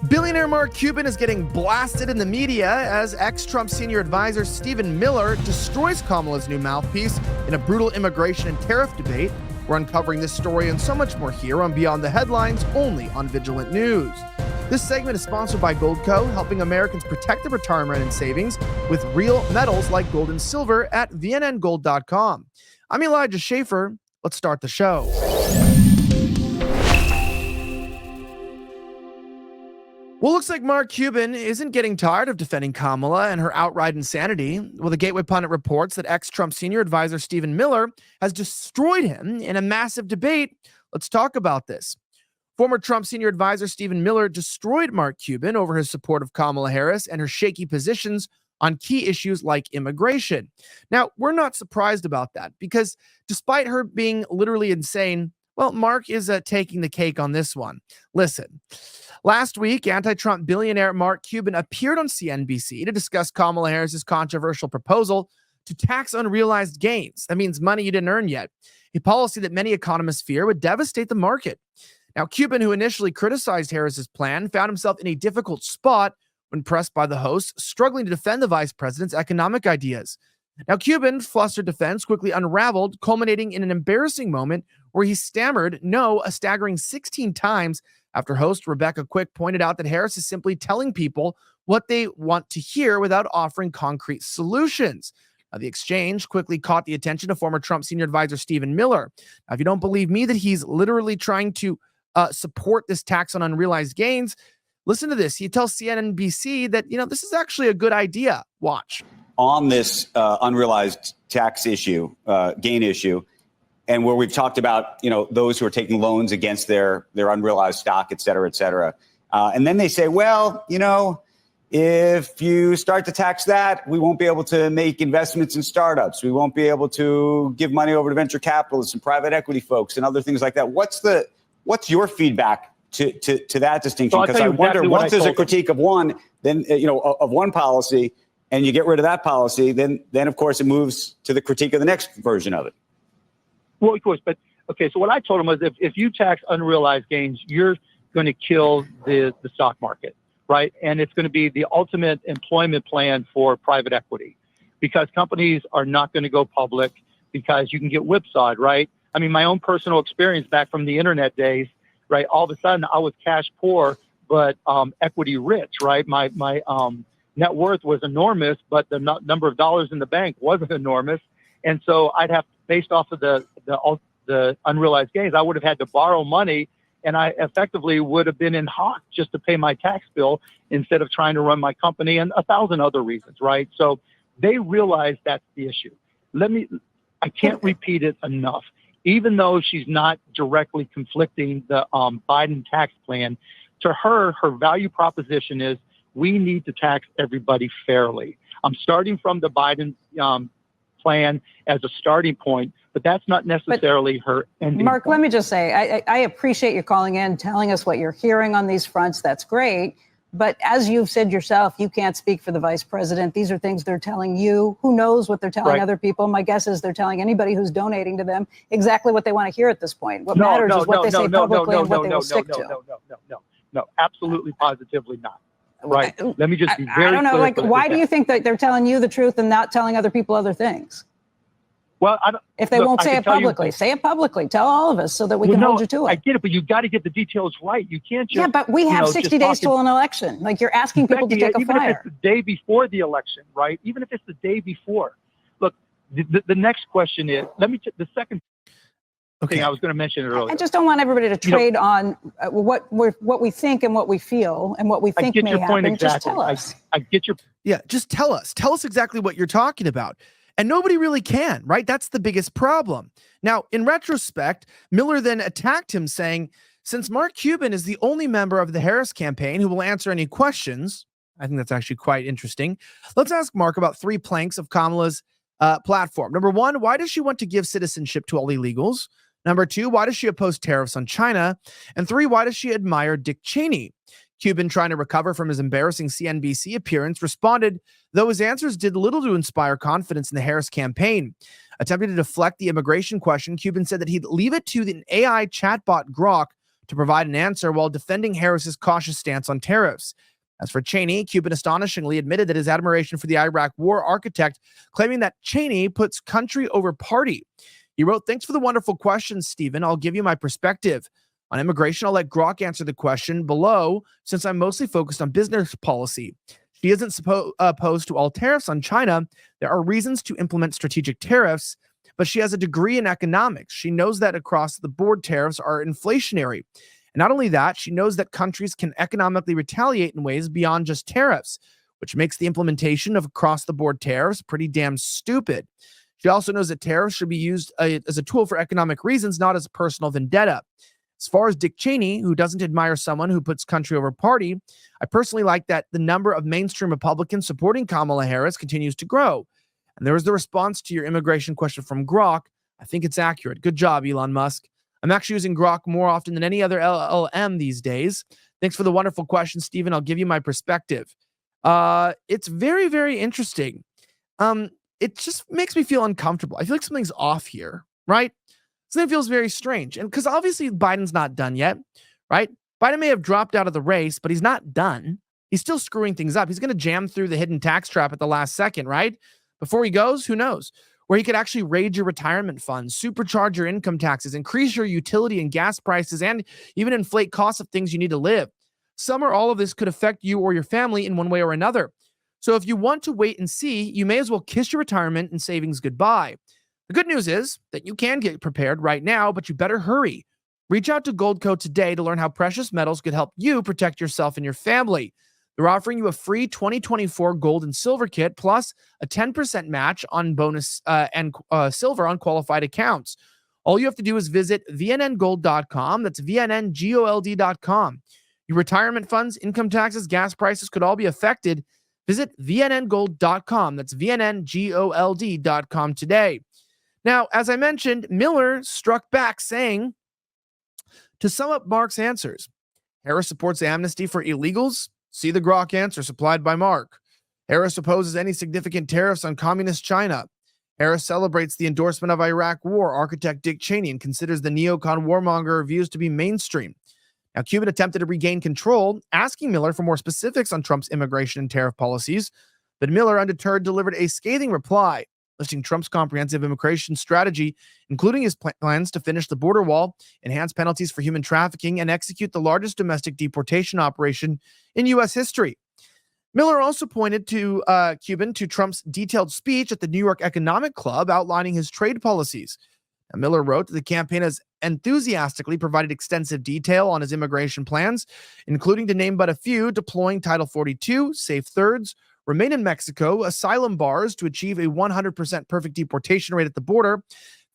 Billionaire Mark Cuban is getting blasted in the media as ex-Trump senior advisor Stephen Miller destroys Kamala's new mouthpiece in a brutal immigration and tariff debate. We're uncovering this story and so much more here on Beyond the Headlines, only on Vigilant News. This segment is sponsored by Goldco, helping Americans protect their retirement and savings with real metals like gold and silver at vnngold.com. I'm Elijah Schaefer. Let's start the show. Well, looks like Mark Cuban isn't getting tired of defending Kamala and her outright insanity. Well, the Gateway Pundit reports that ex-Trump senior advisor Stephen Miller has destroyed him in a massive debate. Let's talk about this. Former Trump senior advisor Stephen Miller destroyed Mark Cuban over his support of Kamala Harris and her shaky positions on key issues like immigration. Now, we're not surprised about that because despite her being literally insane, well, Mark is taking the cake on this one. Listen. Last week, anti-Trump billionaire Mark Cuban appeared on CNBC to discuss Kamala Harris's controversial proposal to tax unrealized gains. That means money you didn't earn yet, a policy that many economists fear would devastate the market. Now, Cuban, who initially criticized Harris's plan, found himself in a difficult spot when pressed by the host, struggling to defend the vice president's economic ideas. Now, Cuban's flustered defense quickly unraveled, culminating in an embarrassing moment where he stammered no a staggering 16 times after host Rebecca Quick pointed out that Harris is simply telling people what they want to hear without offering concrete solutions. Now, the exchange quickly caught the attention of former Trump senior advisor Stephen Miller. Now, if you don't believe me that he's literally trying to support this tax on unrealized gains, listen to this. He tells CNBC that, this is actually a good idea. Watch. On this unrealized tax issue, gain issue, and where we've talked about, those who are taking loans against their unrealized stock, et cetera, et cetera. And then they say, well, if you start to tax that, we won't be able to make investments in startups. We won't be able to give money over to venture capitalists and private equity folks and other things like that. What's your feedback to that distinction? Because I wonder, once there's a critique of one, then, of one policy, and you get rid of that policy, then of course it moves to the critique of the next version of it. Well, of course, but okay. So what I told him was, if you tax unrealized gains, you're going to kill the stock market, right? And it's going to be the ultimate employment plan for private equity, because companies are not going to go public because you can get whipsawed, right? I mean, my own personal experience back from the internet days, right? All of a sudden, I was cash poor, but equity rich, right? My net worth was enormous, but the number of dollars in the bank wasn't enormous, and so I'd have, based off of the unrealized gains, I would have had to borrow money, and I effectively would have been in hock just to pay my tax bill instead of trying to run my company, and 1,000 other reasons, right? So they realize that's the issue. I can't repeat it enough. Even though she's not directly conflicting the Biden tax plan, to her value proposition is we need to tax everybody fairly. I'm starting from the Biden plan as a starting point, but that's not necessarily her ending Mark, point. let me just say, I appreciate you calling in, telling us what you're hearing on these fronts. That's great. But as you've said yourself, you can't speak for the vice president. These are things they're telling you. Who knows what they're telling other people? My guess is they're telling anybody who's donating to them exactly what they want to hear at this point. What matters is what they say publicly and what they will stick to. No, absolutely, positively not. Right. Let me just be very I don't know. clear. Why do you think that they're telling you the truth and not telling other people other things? Well, if they won't say it publicly, say it publicly. Tell all of us so that we can hold you to it. I get it, but you got to get the details right. You can't just. Yeah, but we have 60 days till an election. Like, you're asking people to take a flyer. Even if it's the day before the election, right? Even if it's the day before. Look, the next question is, the second thing I was going to mention earlier. I just don't want everybody to trade on what we think and what we feel and what we think may happen. Exactly. Just tell us. I get your. Yeah, just tell us. Tell us exactly what you're talking about. And nobody really can, right? That's the biggest problem. Now, in retrospect, Miller then attacked him, saying, since Mark Cuban is the only member of the Harris campaign who will answer any questions, I think that's actually quite interesting. Let's ask Mark about 3 planks of Kamala's platform. Number 1, why does she want to give citizenship to all illegals? Number 2, why does she oppose tariffs on China? And 3, why does she admire Dick Cheney? Cuban, trying to recover from his embarrassing CNBC appearance, responded, though his answers did little to inspire confidence in the Harris campaign. Attempting to deflect the immigration question, Cuban said that he'd leave it to the AI chatbot Grok to provide an answer while defending Harris's cautious stance on tariffs. As for Cheney, Cuban astonishingly admitted that his admiration for the Iraq war architect, claiming that Cheney puts country over party. He wrote, "Thanks for the wonderful questions, Stephen. I'll give you my perspective. On immigration, I'll let Grok answer the question below, since I'm mostly focused on business policy. She isn't opposed to all tariffs on China. There are reasons to implement strategic tariffs, but she has a degree in economics. She knows that across the board tariffs are inflationary. And not only that, she knows that countries can economically retaliate in ways beyond just tariffs, which makes the implementation of across-the-board tariffs pretty damn stupid. She also knows that tariffs should be used as a tool for economic reasons, not as a personal vendetta. As far as Dick Cheney, who doesn't admire someone who puts country over party, I personally like that the number of mainstream Republicans supporting Kamala Harris continues to grow." And there was the response to your immigration question from Grok. I think it's accurate. Good job, Elon Musk. I'm actually using Grok more often than any other LLM these days. Thanks for the wonderful question, Stephen. I'll give you my perspective. It's very, very interesting. It just makes me feel uncomfortable. I feel like something's off here, right? Something feels very strange. And because obviously Biden's not done yet, right? Biden may have dropped out of the race, but he's not done. He's still screwing things up. He's going to jam through the hidden tax trap at the last second, right? Before he goes, who knows? Where he could actually raid your retirement funds, supercharge your income taxes, increase your utility and gas prices, and even inflate costs of things you need to live. Some or all of this could affect you or your family in one way or another. So if you want to wait and see, you may as well kiss your retirement and savings goodbye. The good news is that you can get prepared right now, but you better hurry. Reach out to Goldco today to learn how precious metals could help you protect yourself and your family. They're offering you a free 2024 gold and silver kit plus a 10% match on bonus and silver on qualified accounts. All you have to do is visit vnngold.com. That's vnngold.com. Your retirement funds, income taxes, gas prices could all be affected. Visit vnngold.com. That's vnngold.com today. Now, as I mentioned, Miller struck back saying, to sum up Mark's answers, Harris supports amnesty for illegals. See the Grok answer supplied by Mark. Harris opposes any significant tariffs on communist China. Harris celebrates the endorsement of Iraq war architect Dick Cheney and considers the neocon warmonger views to be mainstream. Now, Cuban attempted to regain control, asking Miller for more specifics on Trump's immigration and tariff policies, but Miller, undeterred, delivered a scathing reply, listing Trump's comprehensive immigration strategy, including his plans to finish the border wall, enhance penalties for human trafficking, and execute the largest domestic deportation operation in U.S. history. Miller also pointed to Cuban to Trump's detailed speech at the New York Economic Club outlining his trade policies. Now, Miller wrote that the campaign has enthusiastically provided extensive detail on his immigration plans, including, to name but a few, deploying Title 42, safe thirds, remain in Mexico, asylum bars to achieve a 100% perfect deportation rate at the border,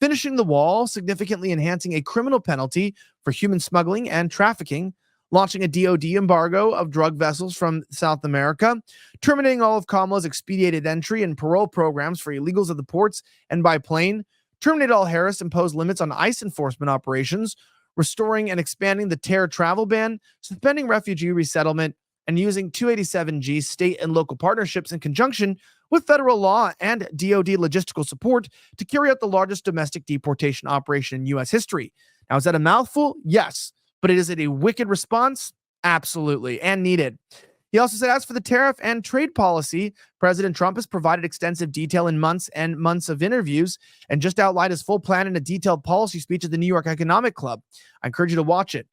finishing the wall, significantly enhancing a criminal penalty for human smuggling and trafficking, launching a DOD embargo of drug vessels from South America, terminating all of Kamala's expedited entry and parole programs for illegals at the ports and by plane, terminate all Harris-imposed limits on ICE enforcement operations, restoring and expanding the terror travel ban, suspending refugee resettlement, and using 287G state and local partnerships in conjunction with federal law and DOD logistical support to carry out the largest domestic deportation operation in U.S. history. Now, is that a mouthful? Yes. But is it a wicked response? Absolutely, and needed. He also said, as for the tariff and trade policy, President Trump has provided extensive detail in months and months of interviews and just outlined his full plan in a detailed policy speech at the New York Economic Club. I encourage you to watch it.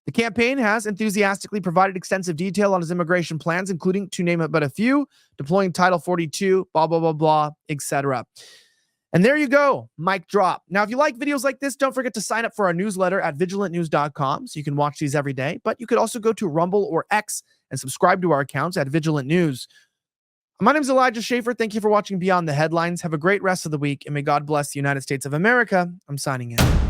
The campaign has enthusiastically provided extensive detail on his immigration plans, including, to name it but a few, deploying Title 42, blah, blah, blah, blah, etc. And there you go, mic drop. Now, if you like videos like this, don't forget to sign up for our newsletter at vigilantnews.com so you can watch these every day. But you could also go to Rumble or X and subscribe to our accounts at Vigilant News. My name is Elijah Schaefer. Thank you for watching Beyond the Headlines. Have a great rest of the week, and may God bless the United States of America. I'm signing in.